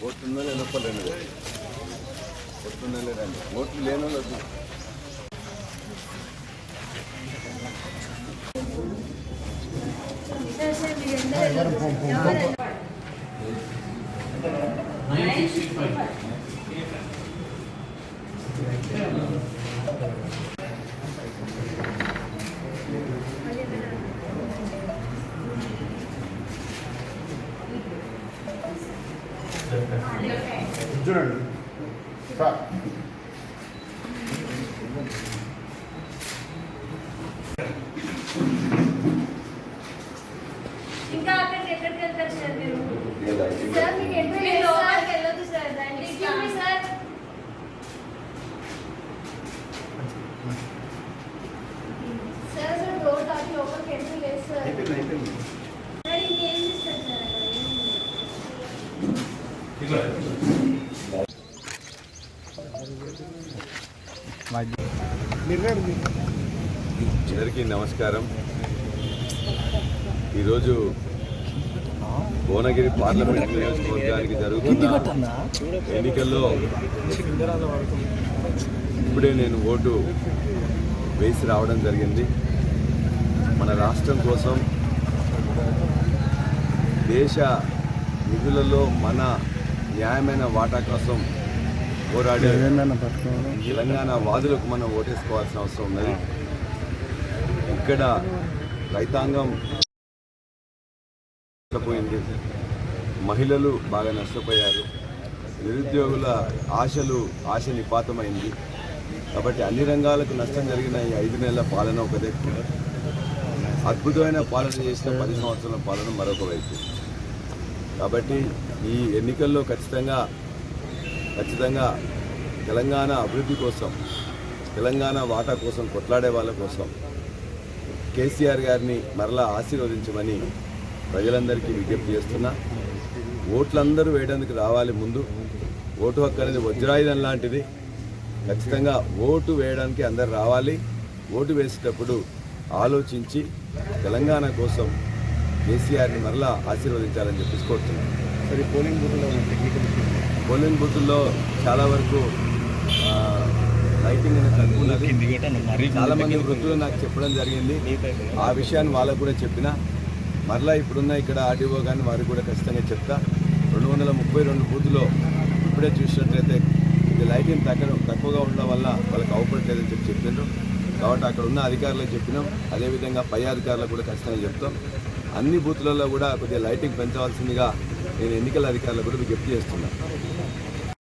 ఓట్లుందో లేనప్పలేను ఓట్లుందో లేదండి ఓట్లు లేనో లేదు. చూడండి సార్ ఇంకా అక్కడికి ఎక్కడికి వెళ్తారు సార్ మీరు? సార్ మీకు ఎంట్రీ లోపలికి వెళ్ళొద్దు సార్. రండి సార్. సార్ సార్ డోర్ దాటి లోపలికి ఎంట్రీ లేదు సార్. సార్ ఇంకేం చేస్తారు సార్ అందరికీ నమస్కారం. ఈరోజు భువనగిరి పార్లమెంట్ నియోజకవర్గానికి జరుగుతున్న ఎన్నికల్లో ఇప్పుడే నేను ఓటు వేసి రావడం జరిగింది. మన రాష్ట్రం కోసం, దేశ నిధులలో మన న్యాయమైన వాటా కోసం పోరాడే తెలంగాణ వాదులకు మనం ఓటేసుకోవాల్సిన అవసరం ఉన్నది. ఇక్కడ రైతాంగం నష్టపోయింది, మహిళలు బాగా నష్టపోయారు, నిరుద్యోగుల ఆశ నిపాతమైంది. కాబట్టి అన్ని రంగాలకు నష్టం జరిగిన ఈ 5 నెలల పాలన ఒక దిక్కు, అద్భుతమైన పాలన చేసిన 10 సంవత్సరాల పాలన మరొక వైపు. కాబట్టి ఈ ఎన్నికల్లో ఖచ్చితంగా తెలంగాణ అభివృద్ధి కోసం, తెలంగాణ వాటా కోసం కొట్లాడే వాళ్ళ కోసం కేసీఆర్ గారిని మరలా ఆశీర్వదించమని ప్రజలందరికీ విజ్ఞప్తి చేస్తున్నా. ఓట్లందరూ వేయడానికి రావాలి. ముందు ఓటు హక్కు అనేది వజ్రాయుధం లాంటిది. ఖచ్చితంగా ఓటు వేయడానికి అందరు రావాలి. ఓటు వేసేటప్పుడు ఆలోచించి తెలంగాణ కోసం కేసీఆర్ని మరలా ఆశీర్వదించాలని చెప్పేసి కోరుతున్నాను. సరే, పోలింగ్ బూతుల్లో చాలా వరకు లైటింగ్ అనేది తక్కువ ఉన్నది. చాలామంది వృద్ధులు నాకు చెప్పడం జరిగింది. ఆ విషయాన్ని వాళ్ళకు కూడా చెప్పిన మరలా ఇప్పుడున్న ఇక్కడ ఆర్డీఓ కానీ వారికి కూడా ఖచ్చితంగా చెప్తా. 232 బూతులో ఇప్పుడే చూసినట్లయితే ఇది లైటింగ్ తక్కువగా ఉండడం వల్ల వాళ్ళకి అవపడలేదని చెప్పిండ్రు. కాబట్టి అక్కడ ఉన్న అధికారులకు చెప్పినాం. అదేవిధంగా పై అధికారులకు కూడా ఖచ్చితంగా చెప్తాం. అన్ని బూతులలో కూడా కొద్దిగా లైటింగ్ పెంచవలసిందిగా నేను ఎన్నికల అధికారులకు కూడా విజ్ఞప్తి చేస్తున్నాను.